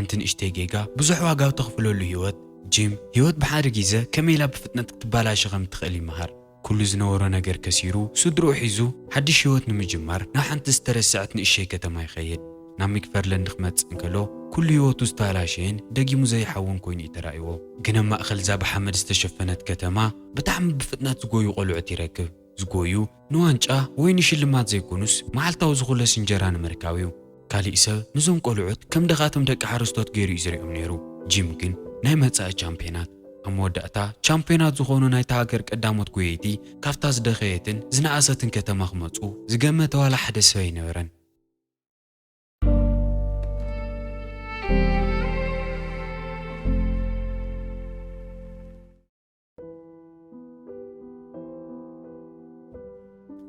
حنتن اشتاقيقا بزح واقاو تغفلو له هيوت جيم هيوت بحار جيزة كميلا بفتنة تبالا شغم تخلي مهار كل زنورو نجر كسيرو سدرو حيزو حدش هيوت نمجمار نا حنت استرسعت نشي كتما يخيل نامك فرلن نخمت انكلو كل هيوت استالاشين دقي مزي حاون كوين يترايو جنما أخل زاب حمد استشفنت كتما بتعم بفتنة زقويو قلعتي ركب زقويو نوانجا وين يشلمات زي كونس معلتاو زغول سنجران مركاويو كالي إسا نزوم قلعت كم دغاتم دق حارستوت غيري يزريهم نيرو جيم كن ناي متسا چامبيونات اموداتا چامبيونات زغونو ناي تاغر قداموت كويتي كافتاز دخيتن زناأستن كتما خمصو زغمت ولا حدث في نورن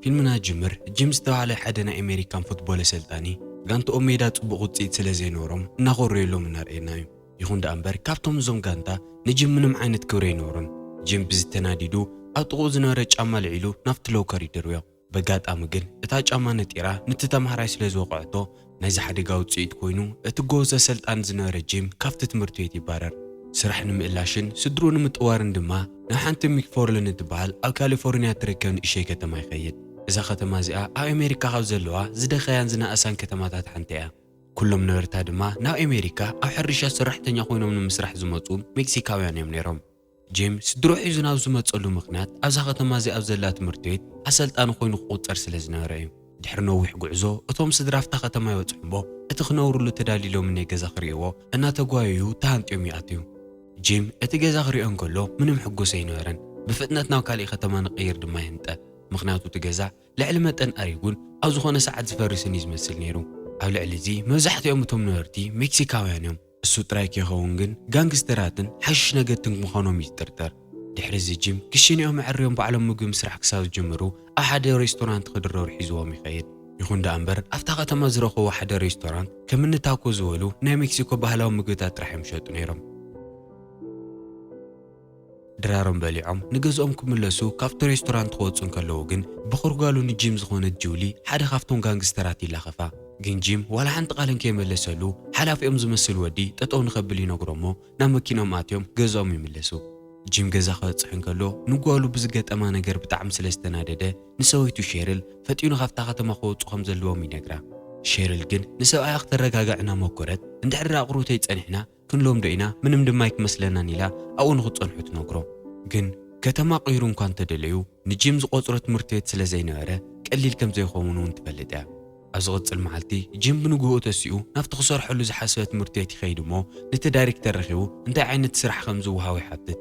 فيلمنا جمر جيمس توالي حدنا امريكان فوتبول سلطاني غانتو ميدا صبغ وصيت سلازي نورم ناغوريلو منارينايو يخون دا امبر كابتوم زوم غانتا نجم منم عينت كوري نورن جيم بزتناديدو اطغو زناره ጫማ ልዒሉ ናፍቲ ሎከር ይድርዮ በጋጣሚ ግን እታ ጫማ ነጢራ ንትተምሃራይ ስለዝወቅዕቶ ናይዚ ሓደጋ ውፅኢት ኮይኑ እቲ ጎዘ ሰልጣን ዝነበረ ጂም ካብቲ ትምህርት ቤት ይባረር ስራሕ ንምእላሽን ስድሩ ንምጥዋርን ድማ ንሓንቲ ሚክፎርልን ትበሃል ኣብ ካሊፎርኒያ ትርከብ ንእሽተይ ከተማ ይኸይድ እዛ ከተማ እዚኣ ኣብ ኣሜሪካ ካብ ዘለዋ ዝደኸያን ዝናእሳን ከተማታት ሓንቲ እያ ኩሎም ነበርታ ድማ ናብ ኣሜሪካ ኣብ ሕርሻ ሰራሕተኛ ኮይኖም ንምስራሕ ዝመፁ ሜክሲካውያን እዮም ነይሮም جيم سدرو حيزو ناب زمتصلو مخنات ابزا ختما زي اب زلا تمرت بيت اسلطان خوينو قوصر سلازناره ايو دحر نوح غعزو اتوم سدرافتا ختما يوصحبو اتخنورلو تداليلو من غزا خريو انا تغوايو تانطيوم ياتيو جيم اتغزا خريون كلو منم حغوس ينورن بفتنتنا كالي ختما نقير دما ينطا مخناتو تغزا لعلمتن اريغون او زخونه ساعات زفرسن يزمسل نيرو او لعلزي مزحتيوم توم نورتي مكسيكاويانيوم السو ترايك يخون جن غانغستراتن حش نغتن مخانو ميسترتر دحرز جيم كشينيو معريوم بعلم مغ مسرح كساو جمرو احد ريستورانت خدرو رحيزو ميخيد يخون دا امبر افتا ختما زرخو واحد ريستورانت كمن تاكو زولو نا مكسيكو بحلاو مغتات راح يمشطو نيرم درارم بليعم نغزوم كملسو كافت ريستورانت خوصن كلو جن بخرغالو نجيم زخونه جولي حدا خافتون غانغسترات يلاخفا جنجيم ولا حنت قالن كيملسلو حلاف ام زمسل ودي تطو نخبل ينغرمو نا مكينو ماتيوم غزوم يملسو جيم غزا خصحن كلو نغولو بزغطما ነገር بتعم سلستنادده نسويتو شيرل فتينو خفتا ختما خوص خم زلوم ينغرا شيرل جن نسوي اخ ترغاغعنا مكرت اندحر اقروتي صنحنا كنلوم دوينا منم دمايك مسلنا نيلا او نخصنحت نغرو جن كتما قيرو انكان تدليو نجيم زقصرت مرتيت سلازيناره قليل كم زيخومونو نتفلدا أزغط المعلتي جيم بنقوه تسيو نفت خسر حلو زحاسات مرتيتي خيدمو نتداريكتر رخيو انت عين تسرح خمزو هاوي حدد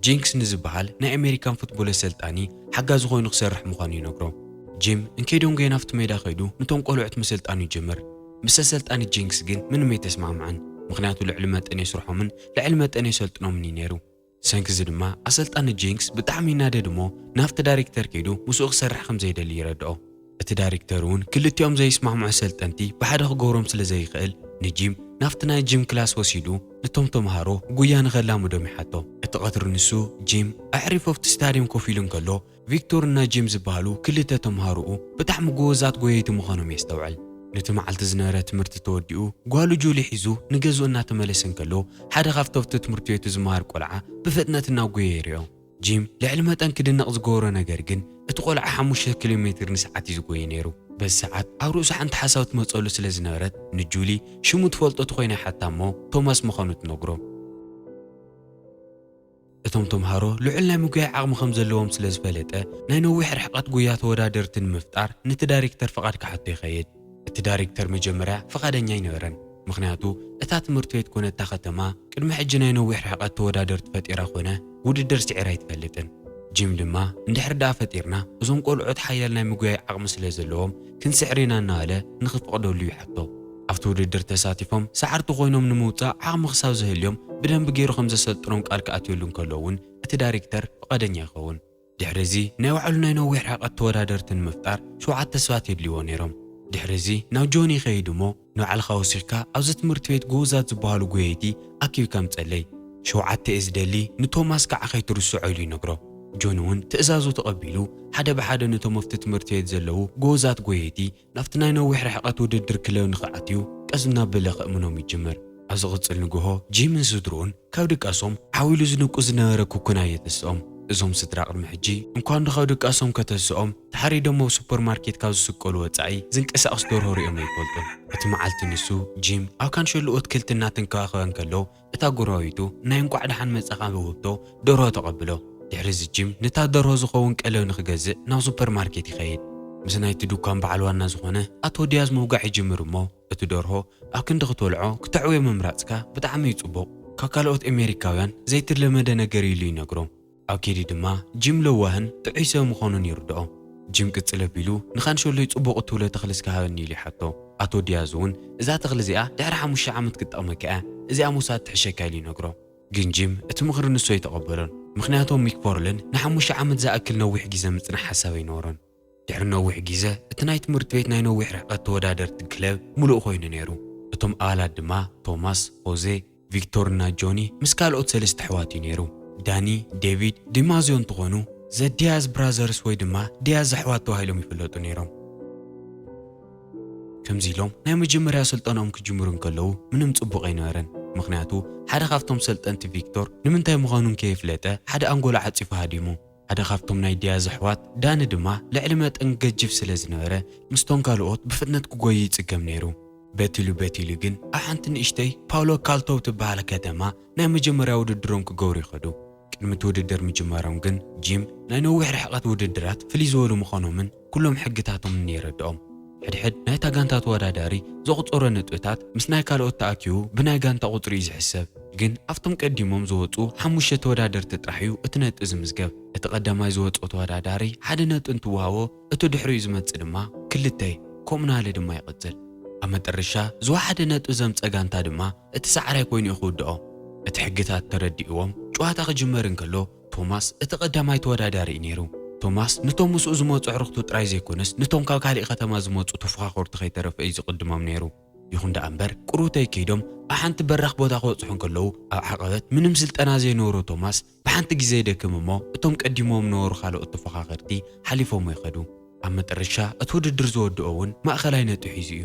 جينكس نزبحال نا امريكان فوتبول سلطاني حقا زغوي نخسرح مخاني نقرو جيم انكيدون جاي نفت ميدا خيدو نتون قولعت مسلطاني جمر مسا سلطاني جينكس جين من ميت اسمع معن مخناتو لعلمات اني سرحو من لعلمات اني سلطنو مني نيرو سانكز دما اسلطاني جينكس بتعمي نادي دمو نفت داريكتر كيدو مسوق سرح خمزي دلي يردعو እቲ ዳይሬክተሩን ክልቲኦም ዘይስማዕምዑ ሰልጠንቲ ብሓደ ክገብሮም ስለ ዘይኽእል ንጂም ናፍቲ ናይ ጂም ክላስ ወሲዱ ነቶም ተምሃሮ ጉያ ንኸላሙዶም ይሓቶ እቲ ቀትሪ ንሱ ጂም ኣዕሪፎ ኣብቲ ስታድዮም ኮፍ ኢሉ እንከሎ ቪክቶር እና ጂም ዝበሃሉ ክልተ ተምሃሮኡ ብጣዕሚ ጎበዛት ጎየይቲ ምዃኖም የስተውዕል ነቲ መዓልቲ ዝነበረ ትምህርቲ ተወዲኡ ጓሉ ጁሊ ሒዙ ንገዝኡ እናተመለሰ እንከሎ ሓደ ካብቲ ኣብቲ ትምህርቲ ቤቱ ዝመሃር ቆልዓ ብፍጥነት እናጎየ ይርዮ جيم لعلمت أن كدنا أزجورة نجارجن اتقول عحموش كيلومتر نسعة يزجوينيرو بس ساعات أروس عند حساوت متصل سلزنارت نجولي شو متفولت تخوينا حتى مو توماس مخانوت نجرو اتم هارو لعلنا مجاي عقم خمسة اللوم سلز فلته نينو وحر حقات جويات ورادرت المفتار نتداريكتر فقط كحتى يخيد التداريكتر مجمرة فقط نينورن مخناتو اتات مرتبط كونت تختما كل ما حجنا ينو وحر حقات ورادرت فتيرا خونا وددر سعر يتفلتن جيم دما ندحر دا فتيرنا ازوم قلعت حيالنا مغوي عقم سلازلوم كن سعرنا ناله نخف قدولو يحطو افتو وددر تساتيفهم سعرتو خوينوم نموطا عقم خساو زهليوم بدن بغيرو خمسه سلطنون قال كاتيولون كلون اتي دايركتر فقدنيا خون دحرزي نوعلنا ينو وحر حقات ورادرتن مفتار شو عاد تسوات يدليو نيرم دحرزي ناو جوني خيدمو نوع الخوسيكا اوزت مرتبيت غوزات زبالو غويتي اكيو كم تصلي شو عدت إزدلي نتوماس كعخيت رسعولي نقرأ جونون تأزازو تقبلو حدا بحدا نتومفتت مرتيت زلو جوزات قويتي نفتنا ينوح رحقات وددر كلاو نخعتيو كأزمنا بلغ منهم يجمر ኣብዚ ቅፅል ንግሆ ጂምን ስድሩኡን ካብ ድቃሶም ሓዊሉ ዝንቁ ዝነበረ ኩኩና የተስኦም እዞም ስድራ ቅድሚ ሕጂ እንኳን ካብ ድቃሶም ከተስኦም ተሓሪዶም ኣብ ሱፐርማርኬት ካብ ዝስቀሉ ወፃኢ ዝንቀሳቐስ ደርሆ ሪኦም ኣይፈልጡን። እቲ መዓልቲ ንሱ ጂም ኣብ ካንሸሎ ኣትክልቲ እናተንከባኸበን ከሎ እታ ጎረቤቱ ናይ እንቋዕ ደሓን መፀኻ ብውህብቶ ደርሆ ተቐብሎ። ድሕሪ እዚ ጂም ነታ ደርሆ ዝኸውን ቀለብ ንክገዝእ ናብ ሱፐርማርኬት ይኸይድ። ምስ ናይቲ ድኳን በዓል ዋና ዝኾነ ኣቶ ዲያዝ መውጋዕ ይጅምር እሞ እቲ ደርሆ ኣብ ክንዲ ክትበልዖ ክተዕውዮ ምምራፅካ ብጣዕሚ ይፅቡቕ ካብ ካልኦት ኣሜሪካውያን ዘይተለመደ ነገር ኢሉ ይነግሮም። ኣብ ከይዲ ድማ ጂም ለዋህን ጥዑይ ሰብ ምዃኑን ይርድኦ። ጂም ቅፅል ኣቢሉ ንኻንሸሎይ ፅቡቕ እትብሎ ተኽሊ ዝከሃበኒ ኢሉ ይሓቶ። ኣቶ ዲያዝ እውን እዛ ተኽሊ እዚኣ ድሕሪ 5 ዓመት ክትጠቕመካ እያ እዚኣ ሙሳድ ትሕሸካ ኢሉ ይነግሮ። ግን ጂም እቲ ምኽሪ ንሱ ኣይተቐበሎን። ምክንያቱም ሚክፎርልን ን5 ዓመት ዝኣክል ነዊሕ ግዜ ምፅናሕ ሓሳብ ኣይነበሮን። ድሕሪ ነዊሕ ግዜ እቲ ናይ ትምህርቲ ቤት ናይ ነዊሕ ርሕቀት ተወዳደርቲ ክለብ ሙሉእ ኮይኑ ነይሩ። እቶም ኣባላት ድማ ቶማስ፣ ሆዜ፣ ቪክቶርና ጆኒ ምስ ካልኦት 3 ኣሕዋት ነይሩ። ዳኒ፣ ዴቪድ፣ ዲማዝዮ እንትኾኑ ዘ ዲያዝ ብራዘርስ ወይ ድማ ዲያዝ ኣሕዋት ተባሂሎም ይፍለጡ ነይሮም። ከምዚ ኢሎም ናይ መጀመርያ ስልጠኖም ክጅምሩ እንከለዉ ምንም ፅቡቕ ኣይነበረን። ምክንያቱ ሓደ ካብቶም ሰልጠንቲ ቪክቶር ንምንታይ ምዃኑን ከይፍለጠ ሓደ ኣንጎሎ ዓፂፉ ሃዲሙ። ሓደ ካብቶም ናይ ዲያዝ ኣሕዋት ዳኒ ድማ ልዕሊ መጠን ገጅፍ ስለ ዝነበረ ምስቶም ካልኦት ብፍጥነት ክጎይ ይፅገም ነይሩ። በቲሉ ግን ኣብ ሓንቲ ንእሽተይ ፓውሎ ካልቶ ትበሃል ከተማ ናይ መጀመርያ ውድድሮም ክገብሩ ይኸዱ። ቅድሚ እቲ ውድድር ምጅማሮም ግን ጂም ናይ ነዊሕ ርሕቀት ውድድራት ፍልይ ዝበሉ ምዃኖምን ኩሎም ሕግታቶምን የረድኦም። ሕድሕድ ናይታ ጋንታ ተወዳዳሪ ዘቑፀሮ ነጥብታት ምስ ናይ ካልኦት ተኣኪቡ ብናይ ጋንታ ቁፅሪ እዩ ዝሕሰብ። ግን ኣብቶም ቀዲሞም ዝወፁ 5 ተወዳደርቲ ጥራሕ እዩ እቲ ነጥቢ ዝምዝገብ። እቲ ቀዳማይ ዝወፁ ተወዳዳሪ ሓደ ነጥቢ እንትወሃቦ እቲ ድሕሪኡ ዝመፅእ ድማ 2 ከምኡናለ ድማ ይቕፅል። ኣብ መጨረሻ ዝወሓደ ነጥቢ ዘምፀ ጋንታ ድማ እቲ ሳዕራይ ኮይኑ ይኽውድኦ። እቲ ሕግታት ተረዲእዎም ጨዋታ ክጅመር እንከሎ ቶማስ እቲ ቀዳማይ ተወዳዳሪ እዩ ነይሩ። ቶማስ ነቶም ምስኡ ዝመፁ ኣዕርኽቱ ጥራይ ዘይኮነስ ነቶም ካብ ካሊእ ከተማ ዝመፁ ተፎኻኸርቲ ከይተረፈ እዩ ዝቕድሞም ነይሩ። ይኹን ደኣ እምበር ቁሩተይ ከይዶም ኣብ ሓንቲ በራኽ ቦታ ክበፅሑ እንከለዉ ኣብ ዓቐበት ምንም ስልጠና ዘይነበሮ ቶማስ ብሓንቲ ግዜ ይደክም እሞ እቶም ቀዲሞም ነበሩ ካልኦት ተፎኻኸርቲ ሓሊፎም ይኸዱ። ኣብ መጨረሻ እቲ ውድድር ዝወድኦ እውን ማእኸላይ ነጥቢ ሒዙ እዩ።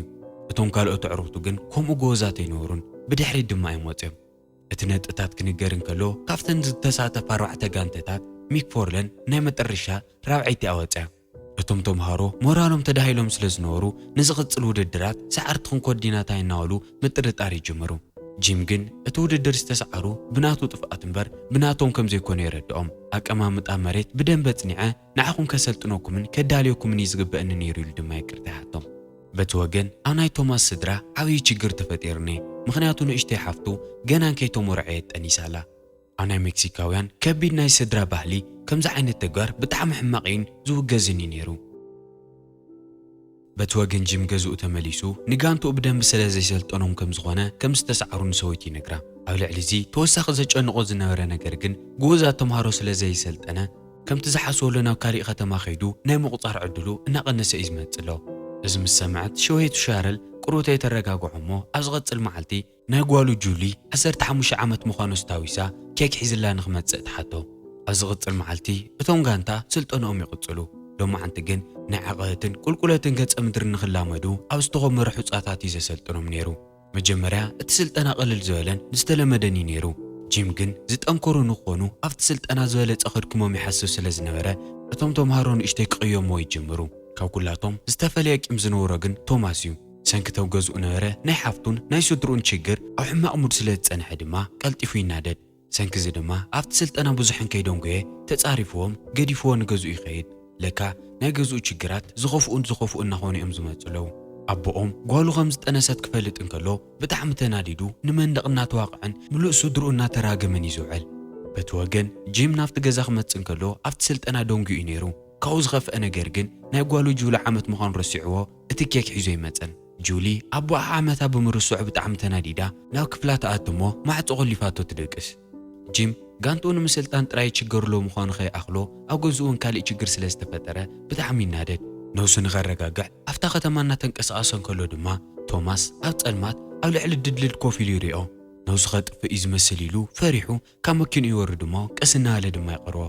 እቶም ካልኦት ኣዕርኽቱ ግን ከምኡ ጎበዛት ኣይነበሩን፣ ብድሕሪት ድማ ኣይመፅዮም። እቲ ነጥብታት ክንገር እንከሎ ካብተን ዝተሳተፋ 4 ጋንታታት ሚክፎርለን ናይ መጨረሻ 4ይቲ ኣወፅያ። እቶም ተምሃሮ ሞራሎም ተዳሂሎም ስለ ዝነበሩ ንዝቕፅል ውድድራት ሰዓርቲ ክንኮዲናታ ይናበሉ ምጥርጣር ይጅምሩ። ጂም ግን እቲ ውድድር ዝተሰዓሩ ብናቱ ጥፍኣት እምበር ብናቶም ከም ዘይኮነ ይረድኦም። ኣቀማምጣ መሬት ብደንብ ኣፅኒዐ ንዓኹም ከሰልጥነኩምን ከዳልየኩምን እዩ ዝግበአኒ ነይሩ ኢሉ ድማ ይቅርታ ይሓቶም። በቲ ወገን ኣብ ናይ ቶማስ ስድራ ዓብዪ ችግር ተፈጢሩኒ። ምክንያቱ ንእሽተይ ሓፍቱ ገናን ከይተመርዐየት ጠኒሳላ። ኣብ ናይ ሜክሲካውያን ከቢድ ናይ ስድራ ባህሊ ከምዚ ዓይነት ተግባር ብጣዕሚ ሕማቕን ዝውገዝኒ ነይሩ። በቲ ወገን ጂም ገዝኡ ተመሊሱ ንጋንትኡ ብደንብ ስለ ዘይሰልጠኖም ከም ዝኾነ ከም ዝተሰዓሩ ንሰወይቲ ይነግራ። ኣብ ልዕሊ እዚ ተወሳኺ ዘጨንቆ ዝነበረ ነገር ግን ጉብዛት ተምሃሮ ስለ ዘይሰልጠነ ከምቲ ዝሓስበሉ ናብ ካሊእ ከተማ ኸይዱ ናይ ምቁፃር ዕድሉ እናቐነሰ እዩ ዝመፅሎ። እዚ ምስ ሰምዐት ሸወይቱ ሻረል ቁሩተይ ተረጋግዖ እሞ ኣብ ዝቐፅል መዓልቲ ናይ ጓሉ ጁሊ 15 ዓመት ምዃኑ ስታዊሳ ኬክ ሒዝላ ንክመፅእ ትሓቶ። ኣብ ዝቕፅል መዓልቲ እቶም ጋንታ ስልጠንኦም ይቕፅሉ። ሎማዓንቲ ግን ናይ ዓቐበትን ቁልቁለትን ገፀ ምድሪ ንኽላመዱ ኣብ ዝተኸመሩ ሕፃታት እዩ ዘሰልጥኖም ነይሩ። መጀመርያ እቲ ስልጠና ቀልል ዝበለን ዝተለመደን እዩ ነይሩ። ጂም ግን ዝጠንከሩ ንክኾኑ ኣብቲ ስልጠና ዝበለፀ ክድክሞም ይሓስብ ስለ ዝነበረ እቶም ተምሃሮ ንእሽተይ ክቕየሞ ይጅምሩ። ካብ ኩላቶም ዝተፈለየ ቂም ዝነበሮ ግን ቶማስ እዩ። ሰንክተው ገዝኡ ነበረ ናይ ሓፍቱን ናይ ስድሩን ችግር ኣብ ሕማቕ ሙድ ስለ ዝፀንሐ ድማ ቀልጢፉ ይናደድ። ሰንኪዚ ድማ ኣብቲ ስልጠና ብዙሕን ከይዶም ጎየ ተፃሪፍዎም ገዲፍዎ ንገዝኡ ይኸይድ። ለካ ናይ ገዝኡ ችግራት ዝኸፍኡን እናኾኑ እዮም ዝመፅለው። ኣቦኦም ጓሉ ከም ዝጠነሰት ክፈልጥ እንከሎ ብጣዕሚ ተናዲዱ ንመንደቕ እናተዋቕዐን ምሉእ ስድሩ እናተራገመን እዩ ዝውዕል። በቲ ወገን ጂም ናብቲ ገዛ ክመፅእ እንከሎ ኣብቲ ስልጠና ደንጊኡ እዩ ነይሩ። ካብኡ ዝኸፍአ ነገር ግን ናይ ጓሉ ጁሊ ዓመት ምዃኑ ረሲዕዎ እቲ ኬክ ሒዞ ይመፀን። ጁሊ ኣቦኣ ዓመታ ብምርስዑ ብጣዕሚ ተናዲዳ ናብ ክፍላ ተኣትሞ ማዕፆ ቆሊፋቶ ትደቅስ። ጂም ጋንትኡ ንምስልጣን ጥራይ ችግርሎ ምዃኑ ከይኣኽሎ ኣብ ገዝኡን ካሊእ ችግር ስለ ዝተፈጠረ ብጣዕሚ ይናደድ። ነብሱ ንኸረጋግዕ ኣብታ ከተማ እናተንቀሳቐሰ እንከሎ ድማ ቶማስ ኣብ ጸልማት ኣብ ልዕሊ ድልድል ኮፍ ኢሉ ይሪኦ። ነብሱ ኸጥፍእ እዩ ዝመስል ኢሉ ፈሪሑ ካብ መኪንኡ ይወርድ እሞ ቀስ እናበለ ድማ ይቐርቦ።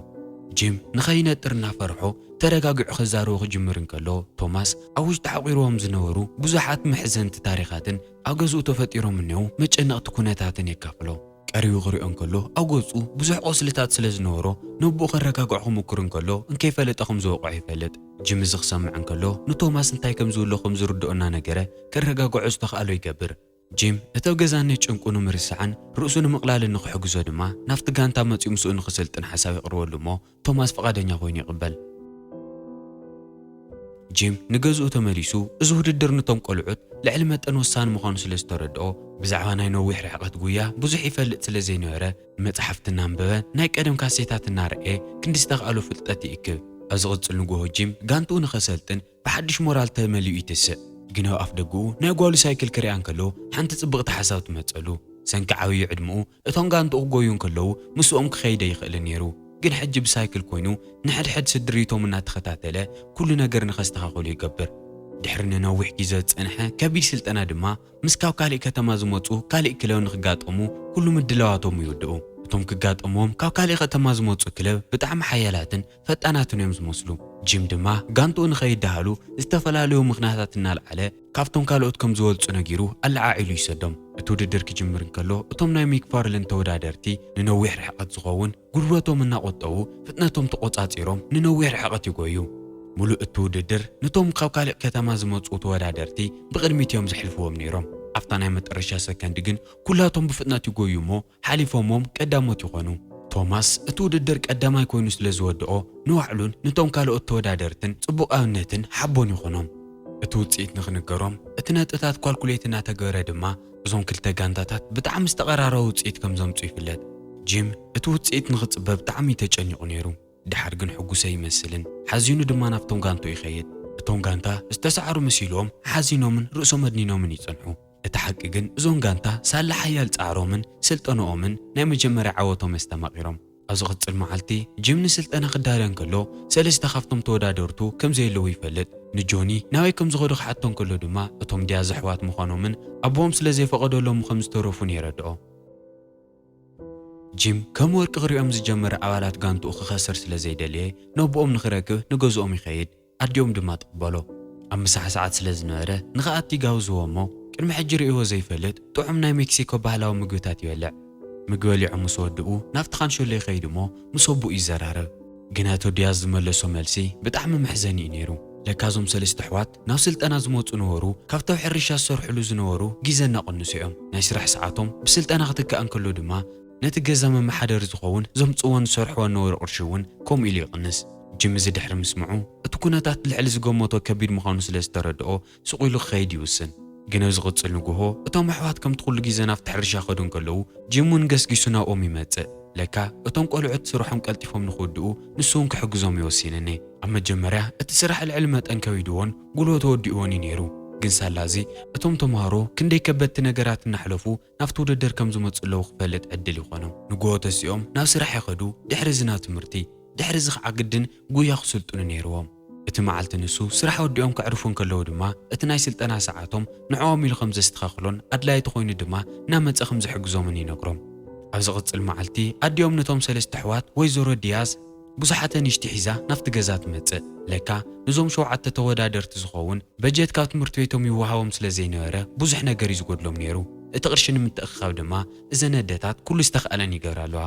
ጂም ንኸይነጥርና ፈርሖ ተረጋጊዑ ክዛረቡ ክጅምር እንከሎ ቶማስ ኣብ ውሽጢ ሓቂሮም ዝነበሩ ብዙሓት መሕዘንቲ ታሪኻትን ኣብ ገዝኡ ተፈጢሮም እኒአው መጨነቕቲ ኩነታትን የካፍሎ ቀሪቡ ክሪኦ እንከሎ ኣብ ገጹ ብዙሕ ቆስልታት ስለ ዝነበሮ ንብኡ ከረጋግዖ ክምክር እንከሎ እንከይፈለጠ ከም ዝወቅዖ ይፈልጥ ጂም እዚ ክሰምዕ እንከሎ ንቶማስ እንታይ ከም ዝብሎ ከም ዝርድኦና ነገረ ከረጋግዖ ዝተኽኣሎ ይገብር ጂም እተው ገዛነ ጭንቁ ንምርስዓን ርእሱ ንምቕላልን ንኽሕግዞ ድማ ናፍቲ ጋንታ መፂኡ ምስኡ ንኽስልጥን ሓሳብ ይቕርበሉ እሞ ቶማስ ፈቓደኛ ኮይኑ ይቕበል ጂም ንገዝኡ ተመሊሱ እዚ ውድድር ነቶም ቆልዑት ልዕሊ መጠን ወሳኒ ምዃኑ ስለ ዝተረድኦ ብዛዕባ ናይ ነዊሕ ርሕቐት ጉያ ብዙሕ ይፈልጥ ስለ ዘይነበረ መፅሓፍቲ እናንበበ ናይ ቀደም ካሴታት እናርአየ ክንዲ ዝተኽኣሎ ፍልጠት ይእክብ ኣብ ዝቕፅል ንግሆ ጂም ጋንትኡ ንኸሰልጥን ብሓድሽ ሞራል ተመሊኡ ይትስእ ግን ኣብ ኣፍ ደጉኡ ናይ ጓሉ ሳይክል ክሪኣ እንከሎ ሓንቲ ጽብቕቲ ሓሳብ ትመፀሉ ሰንኪ ዓብዪ ዕድምኡ እቶም ጋንትኡ ክጎዩ እንከለዉ ምስኦም ክኸይደ ይኽእል ነይሩ ግን ሕጂ ብሳይክል ኮይኑ ንሕድሕድ ስድሪቶም እናተኸታተለ ኩሉ ነገር ንኸስተኻኸሉ ይገብር ድሕሪ ንነዊሕ ግዜ ዝጸንሐ ከቢድ ስልጠና ድማ ምስ ካብ ካሊእ ከተማ ዝመፁ ካሊእ ክለብ ንኽጋጠሙ ኩሉ ምድለዋቶም ይውድኡ እቶም ክጋጠሞም ካብ ካሊእ ከተማ ዝመፁ ክለብ ብጣዕሚ ሓያላትን ፈጣናትን እዮም ዝመስሉ ጂም ድማ ጋንትኡ ንኸይዳሃሉ ዝተፈላለዩ ምኽንያታት እናልዓለ ካብቶም ካልኦት ከም ዝበልፁ ነጊሩ ኣለዓዒሉ ይሰዶም እቲ ውድድር ክጅምር እንከሎ እቶም ናይ ሚክፋርልን ተወዳደርቲ ንነዊሕ ርሕቐት ዝኸውን ጉልበቶም እናቆጠቡ ፍጥነቶም ተቆፃፂሮም ንነዊሕ ርሕቐት ይጎዩ ሙሉእ እቲ ውድድር ነቶም ካብ ካሊእ ከተማ ዝመፁ ተወዳደርቲ ብቕድሚት እዮም ዝሕልፍዎም ነይሮም ኣብታ ናይ መጨረሻ ሰከንድ ግን ኩላቶም ብፍጥነት ይጎዩ እሞ ሓሊፎሞም ቀዳሞት ይኾኑ ቶማስ እቲ ውድድር ቀዳማይ ኮይኑ ስለ ዝወድኦ ንባዕሉን ነቶም ካልኦት ተወዳደርትን ጽቡቕ ኣብነትን ሓቦን ይኾኖም እቲ ውፅኢት ንኽንገሮም እቲ ነጥብታት ኳልኩሌት እናተገበረ ድማ እዞም ክልተ ጋንታታት ብጣዕሚ ዝተቐራረቡ ውፅኢት ከም ዘምፁ ይፍለጥ ጂም እቲ ውፅኢት ንኽፅበ ብጣዕሚ ተጨኒቑ ነይሩ ድሓር ግን ሕጉሰ ይመስልን ሓዚኑ ድማ ናብቶም ጋንቱ ይኸይድ እቶም ጋንታ ዝተሰዓሩ መሲሎም ሓዚኖምን ርእሶም ኣድኒኖምን ይጸንሑ እቲ ሓቂ ግን እዞም ጋንታ ሳላ ሓያል ፃዕሮምን ስልጠንኦምን ናይ መጀመርያ ዓወቶም የስተማቒሮም ኣብ ዝቕፅል መዓልቲ ጂም ንስልጠና ክዳለ እንከሎ ሰለስተ ካብቶም ተወዳደርቱ ከም ዘየለዉ ይፈልጥ ንጆኒ ናበይ ከም ዝኸዱ ክሓቶ እንከሎ ድማ እቶም ድያዝ ኣሕዋት ምዃኖምን ኣቦኦም ስለ ዘይፈቐደሎም ከም ዝተረፉን የረድኦ ጂም ከም ወርቂ ክሪኦም ዝጀመረ ኣባላት ጋንትኡ ክኸስር ስለ ዘይደልየ ነቦኦም ንኽረክብ ንገዝኦም ይኸይድ ኣዲኦም ድማ ተቕበሎ ኣብ ምሳሕ ሰዓት ስለ ዝነበረ ንኸኣቲ ይጋብዝዎ እሞ ቅድሚ ሕጂ ርእይዎ ዘይፈልጥ ጥዑም ናይ ሜክሲኮ ባህላዊ ምግብታት ይበልዕ ምግቢ በሊዑ ምስ ወድኡ ናብቲ ካንሸሎ ይኸይድ እሞ ምስ ኣቦኡ ይዘራረብ ግን ኣቶ ድያዝ ዝመለሶ መልሲ ብጣዕሚ መሕዘኒ እዩ ነይሩ ለካዞም ሰለስተ ኣሕዋት ናብ ስልጠና ዝመፁ ነበሩ ካብቶም ሕርሻ ዝሰርሕሉ ዝነበሩ ግዜ እናቐንሱ እዮም ናይ ስራሕ ሰዓቶም ብስልጠና ክትከእ እንከሎ ድማ ነቲ ገዛ መመሓደሪ ዝኸውን ዘምፅዎን ዝሰርሕዎን ነበሩ ቅርሺ እውን ከምኡ ኢሉ ይቕንስ ጂም እዚ ድሕሪ ምስምዑ እቲ ኩነታት ልዕሊ ዝገመቶ ከቢድ ምዃኑ ስለ ዝተረድኦ ስቕ ኢሉ ክኸይድ ይውስን ግን ኣብ ዝቕፅል ንግሆ እቶም ኣሕዋት ከምቲ ኩሉ ግዜ ናብቲ ሕርሻ ኸዱ እንከለዉ ጂም እውን ገስጊሱ ናብኦም ይመፅእ ለካ እቶም ቆልዑት ስርሖም ቀልጢፎም ንኽወድኡ ንሱ እውን ክሕግዞም ይወሲንኒ ኣብ መጀመርያ እቲ ስራሕ ልዕሊ መጠን ከቢድዎን ጉልበቱ ወዲእዎን እዩ ነይሩ ግን ሳላዚ እቶም ተምሃሮ ክንደይ ከበድቲ ነገራት እናሕለፉ ናብቲ ውድድር ከም ዝመፁ ኣለዉ ክፈልጥ ዕድል ይኾኖም ንግሆ ተሲኦም ናብ ስራሕ ይኸዱ ድሕሪ እዚ ናብ ትምህርቲ ድሕሪ እዚ ከዓ ግድን ጉያ ክስልጡኑ ነይርዎም እቲ መዓልቲ ንሱ ስራሕ ወዲኦም ከዕርፉ እንከለዉ ድማ እቲ ናይ ስልጠና ሰዓቶም ንዕኦም ኢሉ ከም ዘስተኻኽሎን ኣድላይቲ ኮይኑ ድማ እናመፀ ከም ዝሕግዞምን ይነግሮም ኣብ ዝቕፅል መዓልቲ ኣዲኦም ነቶም ሰለስተ ኣሕዋት ወይዘሮ ድያዝ ብዙሓት ንሽቲ ሒዛ ናብቲ ገዛ ትመፅእ ለካ ንዞም 7 ተወዳደርቲ ዝኸውን በጀት ካብ ትምህርቲ ቤቶም ይወሃቦም ስለ ዘይነበረ ብዙሕ ነገር እዩ ዝጎድሎም ነይሩ እቲ ቅርሺ ንምትእኽኻብ ድማ እዘን ኣዴታት ኩሉ ዝተኽኣለን ይገብራለዋ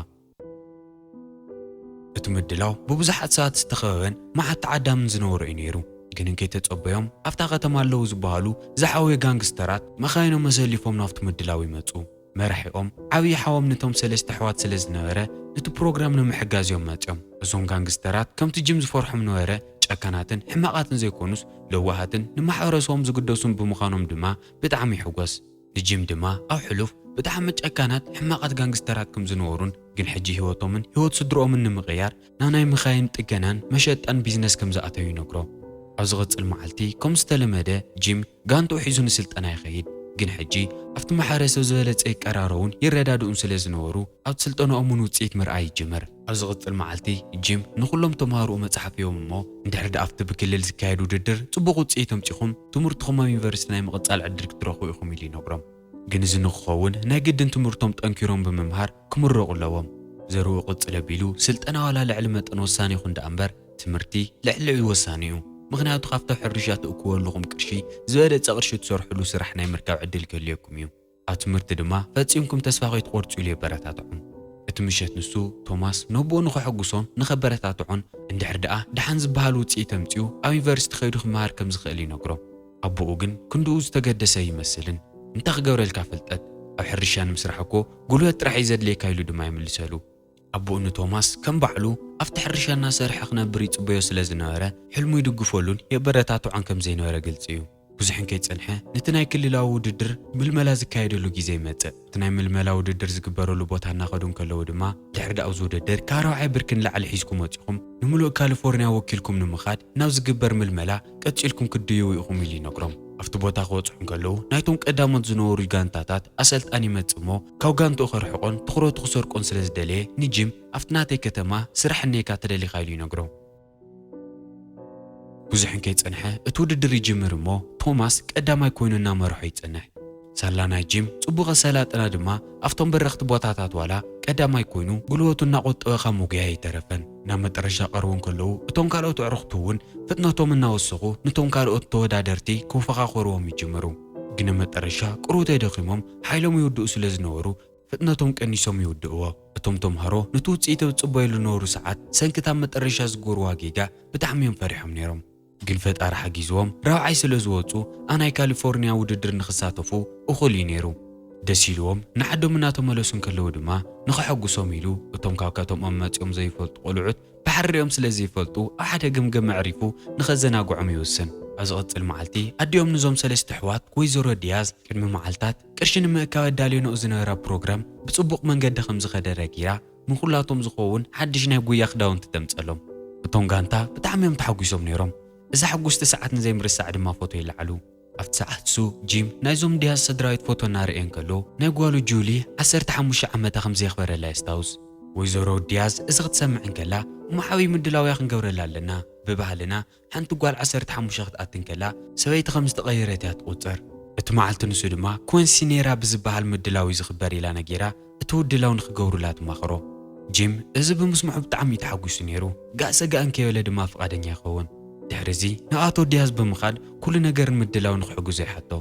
እቲ ምድላው ብብዙሓት ሰባት ዝተኸበበን መዓልቲ ዓዳምን ዝነበሩ እዩ ነይሩ ግን እንከይተፀበዮም ኣብታ ከተማ ኣለዉ ዝበሃሉ ዝሓወየ ጋንግስተራት መኻይኖም መሰሊፎም ናብቲ ምድላው ይመፁ መራሒኦም ዓብዪ ሓወም ነቶም ሰለስተ ኣሕዋት ስለ ዝነበረ ነቲ ፕሮግራም ንምሕጋዝ እዮም መፅኦም እዞም ጋንግስተራት ከምቲ ጂም ዝፈርሖም ነበረ ጨካናትን ሕማቓትን ዘይኮኑስ ለዋሃትን ንማሕበረሰቦም ዝግደሱን ብምዃኖም ድማ ብጣዕሚ ይሕጎስ ንጂም ድማ ኣብ ሕሉፍ ብጣዕሚ ጨካናት ሕማቓት ጋንግስተራት ከም ዝነበሩን ግን ሕጂ ህይወቶምን ህይወት ስድሮኦምን ንምቕያር ናብ ናይ መኻይን ጥገናን መሸጣን ቢዝነስ ከም ዝኣተዩ ይነግሮ ኣብ ዝቕፅል መዓልቲ ከም ዝተለመደ ጂም ጋንትኡ ሒዙ ንስልጠና ይኸይድ ግን ሕጂ ኣብቲ ማሕበረሰብ ዝበለፀ ይቀራረቡን ይረዳድኡን ስለ ዝነበሩ ኣብ ስልጠናኦምን ውፅኢት ምርኣይ ይጅመር ኣብ ዝቕፅል መዓልቲ ጂም ንኩሎም ተምሃሮኡ መፅሓፍ ሂቦም እሞ እንድሕር ኣብቲ ብክልል ዝካየድ ውድድር ፅቡቕ ውፅኢት ኣምፂኹም ትምህርትኹም ኣብ ዩኒቨርሲቲ ናይ ምቕፃል ዕድል ክትረኽቡ ኢኹም ኢሉ ይነግሮም ግን እዚ ንክኸውን ናይ ግድን ትምህርቶም ጠንኪሮም ብምምሃር ክምረቑ ኣለዎም ዘርኡ ቅጽል ኣቢሉ ስልጠና ዋላ ልዕሊ መጠን ወሳኒ ይኹን ደኣ እምበር ትምህርቲ ልዕሊ ወሳኒ እዩ ምክንያቱ ካብቶም ሕርሻት እክወልኹም ቅርሺ ዝበለፀ ቅርሺ ትሰርሕሉ ስራሕ ናይ ምርካብ ዕድል ክህልየኩም እዩ ኣብ ትምህርቲ ድማ ፈፂምኩም ተስፋ ከይትቆርፁ ኢሉ የበረታትዖም እቲ ምሸት ንሱ ቶማስ ነብኡ ንኽሕጉሶን ንኸበረታትዖን እንድሕር ደኣ ድሓን ዝበሃል ውፅኢት ተምፅኡ ኣብ ዩኒቨርሲቲ ከይዱ ክመሃር ከም ዝኽእል ይነግሮ ኣቦኡ ግን ክንድኡ ዝተገደሰ ይመስልን እንታይ ክገብረልካ ፍልጠት ኣብ ሕርሻ ንምስራሕ እኮ ጉልበት ጥራሕ እዩ ዘድልየካ ኢሉ ድማ ይምልሰሉ ኣቦኡ ንቶማስ ከም ባዕሉ ኣብቲ ሕርሻ እናሰርሐ ክነብር ይፅበዮ ስለ ዝነበረ ሕልሙ ይድግፈሉን የበረታትዖን ከም ዘይነበረ ግልፂ እዩ ብዙሕን ከይፀንሐ ነቲ ናይ ክልላዊ ውድድር ምልመላ ዝካየደሉ ግዜ ይመፅእ እቲ ናይ ምልመላ ውድድር ዝግበረሉ ቦታ እናኸዱ ከለዉ ድማ ድሕሪ ዳኣ ኣብዚ ውድድር ካብ 4ይ ብርኪ ንላዕሊ ሒዝኩም ወፂኹም ንምሉእ ካሊፎርኒያ ወኪልኩም ንምኻድ ናብ ዝግበር ምልመላ ቀፂልኩም ክድይቡ ኢኹም ኢሉ ይነግሮም ኣብቲ ቦታ ክወፅሑ ከለዉ ናይቶም ቀዳሞት ዝነበሩ ጋንታታት ኣሰልጣኒ ይመፅእ እሞ ካብ ጋንትኡ ክርሕቆን ትኩረቱ ክሰርቆን ስለ ዝደለየ ንጂም ኣብቲ ናተይ ከተማ ስራሕ እኒአካ ተደሊኻ ኢሉ ይነግሮ ብዙሕን ከይፀንሐ እቲ ውድድር ይጅምር እሞ ቶማስ ቀዳማይ ኮይኑ እናመርሖ ይጸንሕ ሳላ ናይ ጂም ጽቡቕ ሰላጥና ድማ ኣብቶም በረኽቲ ቦታታት ዋላ ቀዳማይ ኮይኑ ጉልበቱ እናቆጠበ ካብ ሙግያ ይተረፈን ናብ መጨረሻ ቀርቦም ከለዉ እቶም ካልኦት ኣዕሩኽቱ እውን ፍጥነቶም እናወስኹ ነቶም ካልኦት ተወዳደርቲ ክወፈኻኽርዎም ይጅምሩ ግን መጨረሻ ቁሩተይ ደኺሞም ሓይሎም ይውድኡ ስለ ዝነበሩ ፍጥነቶም ቀኒሶም ይውድእዎ እቶም ተምሃሮ ነቲ ውፅኢት ዝፅበይሉ ዝነበሩ ሰዓት ሰንክታብ መጨረሻ ዝገብርዋ ጌጋ ብጣዕሚ እዮም ፈሪሖም ነይሮም ግን ፈጣሪ ሓጊዝዎም ራብዓይ ስለ ዝወፁ ኣብ ናይ ካሊፎርኒያ ውድድር ንኽሳተፉ እኹል እዩ ነይሩ ደስ ኢልዎም ንዓዶም እናተመለሱን ከለዉ ድማ ንኽሐጉሶም ኢሉ እቶም ካብ ካቶም መፂኦም ዘይፈልጡ ቆልዑት ብሓሪኦም ስለ ዘይፈልጡ ኣብ ሓደ ገምገም መዕሪፉ ንኸዘናግዖም ይውስን ኣብ ዝቕፅል መዓልቲ ኣዲኦም ንዞም ሰለስተ ኣሕዋት ወይዘሮ ዲያዝ ቅድሚ መዓልታት ቅርሺ ንምእካብ ኣዳልየንኡ ዝነበራ ፕሮግራም ብፅቡቕ መንገዲ ከም ዝኸደረ ጊራ ንኹላቶም ዝኸውን ሓድሽ ናይ ጉያ ክዳውንቲ ተምፀሎም እቶም ጋንታ ብጣዕሚ እዮም ተሓጒሶም ነይሮም እዛ ሓጉስቲ ሰዓት ንዘይምርሳዕ ድማ ፎቶ ይለዓሉ ኣብቲ ሰዓት ሱ ጂም ናይዞም ዲያዝ ስድራዊት ፎቶ እናርአን ከሎ ናይ ጓሉ ጁሊ 15 ዓመታ ከም ዘኽበረላ የስታውስ ወይዘሮ ዲያዝ እዚ ክትሰምዕን ከላ ማዓዊ ምድላውያ ክንገብረላ ኣለና ብባህልና ሓንቲ ጓል 15 ክትኣትን ከላ ሰበይቲ ከም ዝተቐየረት እያ ትቁፅር እቲ መዓልቲ ንሱ ድማ ኮንሲኔራ ብዝበሃል ምድላዊ ዝኽበር ኢላ ነጊራ እቲ ውድላው ንክገብሩላ ትማኽሮ ጂም እዚ ብምስምዑ ብጣዕሚ ተሓጒሱ ነይሩ ጋእሰጋእን ከየበለ ድማ ፍቓደኛ ይኸውን ድሕሪዚ ንኣቶ ዲያዝ ብምኻድ ኩሉ ነገር ምድላው ንክሕግዞ ይሓቶ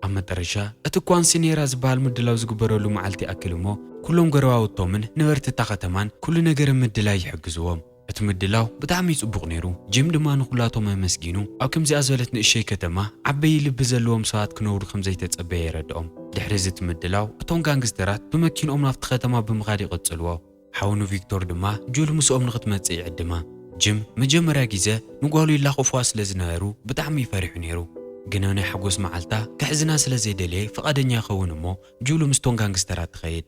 ኣብ መጨረሻ እቲ ኳንሲኔራ ዝበሃል ምድላው ዝግበረሉ መዓልቲ ኣክል እሞ ኩሎም ጎረባውቶምን ነበርትታ ከተማን ኩሉ ነገር ምድላይ ይሕግዝዎም እቲ ምድላው ብጣዕሚ ጽቡቕ ነይሩ ጂም ድማ ንኹላቶም ኣመስጊኑ ኣብ ከምዚኣ ዝበለት ንእሽተይ ከተማ ዓበይ ልቢ ዘለዎም ሰባት ክነብሩ ከም ዘይተጸበየ የረድኦም ድሕሪዚ እቲ ምድላው እቶም ጋንግስተራት ብመኪኖም ናብቲ ከተማ ብምኻድ ይቕጽልዎ ሓውኑ ቪክቶር ድማ ጁል ምስኦም ንኽትመጽእ ይዕድማ ጂም መጀመርያ ግዜ ንጓሉ ይላኸፍዋ ስለ ዝነበሩ ብጣዕሚ ይፈሪሑ ነይሩ ግን ናይ ሓጎስ መዓልታ ክሕዝና ስለ ዘይደለየ ፈቓደኛ ይኸውን እሞ ጁሉ ምስቶም ጋንግስተራት ትኸይድ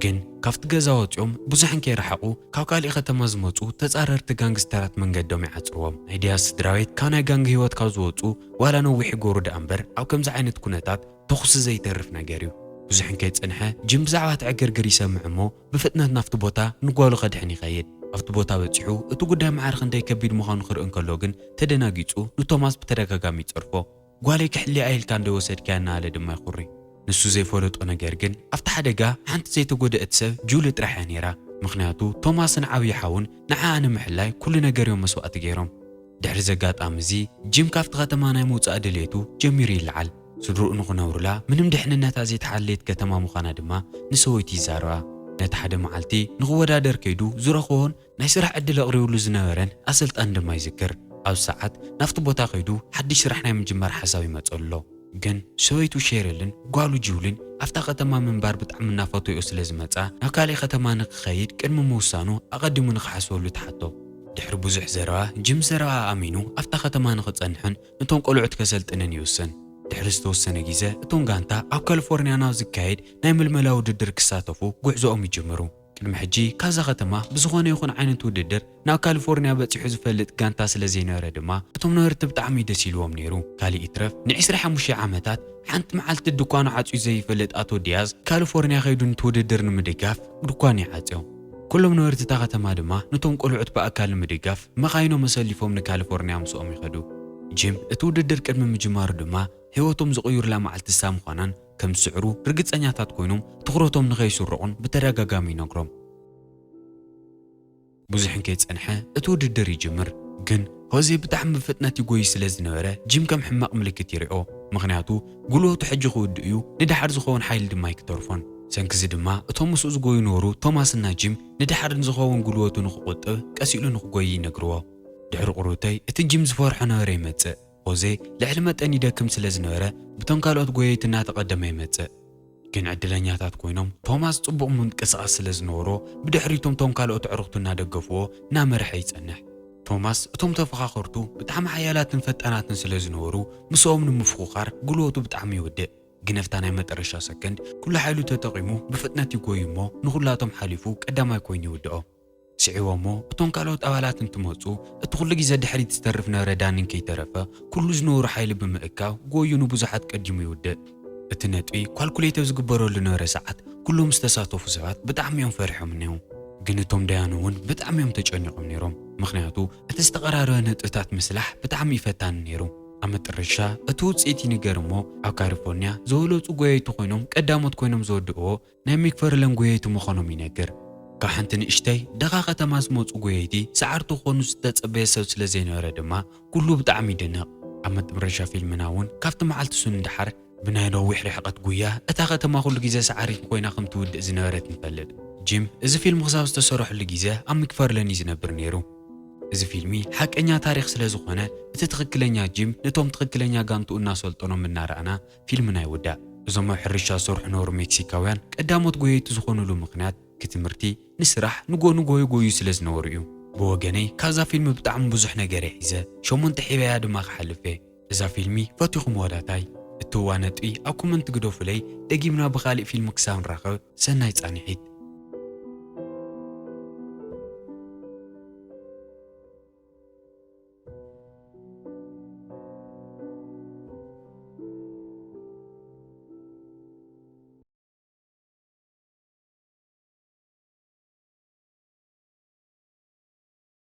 ግን ካብቲ ገዛ ወፂኦም ብዙሕን ከይረሓቑ ካብ ካሊእ ከተማ ዝመፁ ተጻረርቲ ጋንግስተራት መንገዶም ይዓፅርዎም ናይ ዲያዝ ስድራቤት ካብ ናይ ጋንግ ህይወት ካብ ዝወፁ ዋላ ነዊሕ ይገብሩ ደኣ እምበር ኣብ ከምዚ ዓይነት ኩነታት ተኹሲ ዘይተርፍ ነገር እዩ ብዙሕን ከይፀንሐ ጂም ብዛዕባ ትዕግርግር ይሰምዕ እሞ ብፍጥነት ናፍቲ ቦታ ንጓሉ ኸድሕን ይኸይድ ኣብቲ ቦታ በፂሑ እቲ ጉዳይ መዓር ክንደይ ከቢድ ምዃኑ ክርኢ እንከሎ ግን ተደናጊፁ ንቶማስ ብተደጋጋሚ ይፀርፎ ጓለይ ክሕልያ ኢልካ እንደወሰድካ እናበለ ድማ ይኹሪ ንሱ ዘይፈለጦ ነገር ግን ኣብቲ ሓደጋ ሓንቲ ዘይተጎድአት ሰብ ጁሊ ጥራሕ እያ ነይራ ምክንያቱ ቶማስን ዓብዪ ሓውን ንዓኣ ንምሕላይ ኩሉ ነገር እዮም መስዋእቲ ገይሮም ድሕሪ ዘጋጣሚ እዚ ጂም ካብቲ ከተማ ናይ ምውፃእ ድሌቱ ጀሚሩ ይለዓል ስድርኡ ንኽነብሩላ ምንም ድሕንነታ ዘይተሓለየት ከተማ ምዃና ድማ ንሰወይቲ ይዛረባ ነቲ ሓደ መዓልቲ ንኽወዳደር ከይዱ ዝረኽቦን ናይ ስራሕ ዕድል ኣቕሪብሉ ዝነበረን ኣሰልጣን ድማ ይዝክር ኣብ ሰዓት ናፍቲ ቦታ ከይዱ ሓድሽ ስራሕ ናይ ምጅማር ሓሳብ ይመፀሎ ግን ሰበይቱ ሼረልን ጓሉ ጁልን ኣብታ ከተማ ምንባር ብጣዕሚ እናፈትዮ ስለ ዝመፃ ናብ ካሊእ ከተማ ንክኸይድ ቅድሚ ምውሳኑ ኣቐዲሙ ንክሓስበሉ ተሓቶ ድሕሪ ብዙሕ ዘረባ ጂም ዘረባ ኣሚኑ ኣብታ ከተማ ንክፀንሕን ነቶም ቆልዑት ከሰልጥንን ይውስን ድሕሪ ዝተወሰነ ግዜ እቶም ጋንታ ኣብ ካሊፎርኒያ ናብ ዝካየድ ናይ ምልመላ ውድድር ክሳተፉ ጉዕዞኦም ይጅምሩ ቅድሚ ሕጂ ካዛ ከተማ ብዝኾነ ይኹን ዓይነት ውድድር ናብ ካሊፎርኒያ በፂሑ ዝፈልጥ ጋንታ ስለ ዘይነበረ ድማ እቶም ነበርቲ ብጣዕሚ ደስ ኢልዎም ነይሩ ካሊእ ይትረፍ ን25 ዓመታት ሓንቲ መዓልቲ ድኳኑ ዓፅዩ ዘይፈልጥ ኣቶ ዲያዝ ካሊፎርኒያ ከይዱ ነቲ ውድድር ንምድጋፍ ድኳኑ ይዓፅዮም ኩሎም ነበርትታ ከተማ ድማ ነቶም ቆልዑት ብኣካል ንምድጋፍ መኻይኖም መሰሊፎም ንካሊፎርኒያ ምስኦም ይኸዱ ጂም እቲ ውድድር ቅድሚ ምጅማሩ ድማ ህይወቶም ዝቕይሩላ መዓልቲ ሳ ምዃናን ከም ዝስዕሩ ርግፀኛታት ኮይኖም ትኩረቶም ንኸይስርቑን ብተደጋጋሚ ይነግሮም። ብዙሕን ከይጸንሐ እቲ ውድድር ይጅምር። ግን ሆዜ ብጣዕሚ ብፍጥነት ይጎይ ስለ ዝነበረ ጂም ከም ሕማቕ ምልክት ይርኦ። ምክንያቱ ጉልበቱ ሕጂ ክውድእ እዩ፣ ንድሓር ዝኸውን ሓይሊ ድማ ይክተርፎን። ሰንኪዚ ድማ እቶም ምስኡ ዝጎዩ ነበሩ ቶማስና ጂም ንድሓር ንዝኸውን ጉልበቱ ንክቁጥብ ቀሲሉ ንክጎይ ይነግርዎ። ድሕሪ ቁሩተይ እቲ ጂም ዝፈርሖ ነበረ ይመጽእ። ሆዜ ልዕሊ መጠን ይደክም ስለ ዝነበረ ብቶም ካልኦት ጎየይቲ እናተቐደመ ይመጽእ። ግን ዕድለኛታት ኮይኖም ቶማስ ጽቡቕ ምንቅስቓስ ስለ ዝነበሮ ብድሕሪቶም ቶም ካልኦት ኣዕሩኽቱ እናደገፍዎ እናመርሐ ይጸንሕ። ቶማስ እቶም ተፈኻኸርቱ ብጣዕሚ ሓያላትን ፈጣናትን ስለ ዝነበሩ ምስኦም ንምፍቑኻር ጉልበቱ ብጣዕሚ ይውድእ። ግን ኣብታ ናይ መጨረሻ ሰከንድ ኩሉ ሓይሉ ተጠቒሙ ብፍጥነት ይጎይ እሞ ንኹላቶም ሓሊፉ ቀዳማይ ኮይኑ ይውድኦ። ስዒቦ እሞ እቶም ካልኦት ኣባላት እንትመፁ እቲ ኩሉ ግዜ ድሕሪት ዝተርፍ ነበረ ዳኒን ከይተረፈ ኩሉ ዝነበሩ ሓይሊ ብምእካብ ጎዩ ንብዙሓት ቀዲሙ ይውድእ። እቲ ነጥቢ ኳልኩሌተር ዝግበረሉ ነበረ ሰዓት ኩሎም ዝተሳተፉ ሰባት ብጣዕሚ እዮም ፈሪሖም እኒዉ። ግን እቶም ዳያኑ እውን ብጣዕሚ እዮም ተጨኒቖም ነይሮም። ምክንያቱ እቲ ዝተቐራረበ ነጥብታት ምስላሕ ብጣዕሚ ይፈታኒ ነይሩ። ኣብ መጨረሻ እቲ ውፅኢት ይንገር እሞ ኣብ ካሊፎርኒያ ዝበለፁ ጎየይቲ ኮይኖም ቀዳሞት ኮይኖም ዝወድእዎ ናይ ሚክፈርለን ጎየይቲ ምዃኖም ይነግር። ካብ ሓንቲ ንእሽተይ ደኻ ከተማ ዝመፁ ጎየይቲ ሰዓርቱ ክኾኑ ዝተፀበየ ሰብ ስለ ዘይነበረ ድማ ኩሉ ብጣዕሚ ይድነቕ። ኣብ መጨረሻ ፊልምና እውን ካብቲ መዓልቲ ሱን እንድሓር ብናይ ነዊሕ ርሕቐት ጉያ እታ ከተማ ኩሉ ግዜ ሰዓሪት ኮይና ከም ትውድእ ዝነበረት ንፈልጥ። ጂም እዚ ፊልም ክሳብ ዝተሰርሐሉ ግዜ ኣብ ሚክፈርለን እዩ ዝነብር ነይሩ። እዚ ፊልሚ ሓቀኛ ታሪክ ስለ ዝኾነ እቲ ትኽክለኛ ጂም ነቶም ትኽክለኛ ጋንትኡ እናሰልጠኖም እናረኣና ፊልምና ይውዳእ። እዞም ኣብ ሕርሻ ዝሰርሑ ነበሩ ሜክሲካውያን ቀዳሞት ጎየይቲ ዝኾኑሉ ምክንያት ክትምህርቲ ንስራሕ ንጎዩ ጎዩ ስለ ዝነበሩ እዩ። ብወገነይ ካብዛ ፊልሚ ብጣዕሚ ብዙሕ ነገር የሒዘ 8 ሒበያ ድማ ክሓልፈ። እዛ ፊልሚ ፈቲኹም ወዳታይ እትዋ ነጥቢ ኣብ ኮመንት ግደፉለይ። ደጊምና ብኻሊእ ፊልም ክሳብ ንራኸብ ሰናይ ጻንሒት።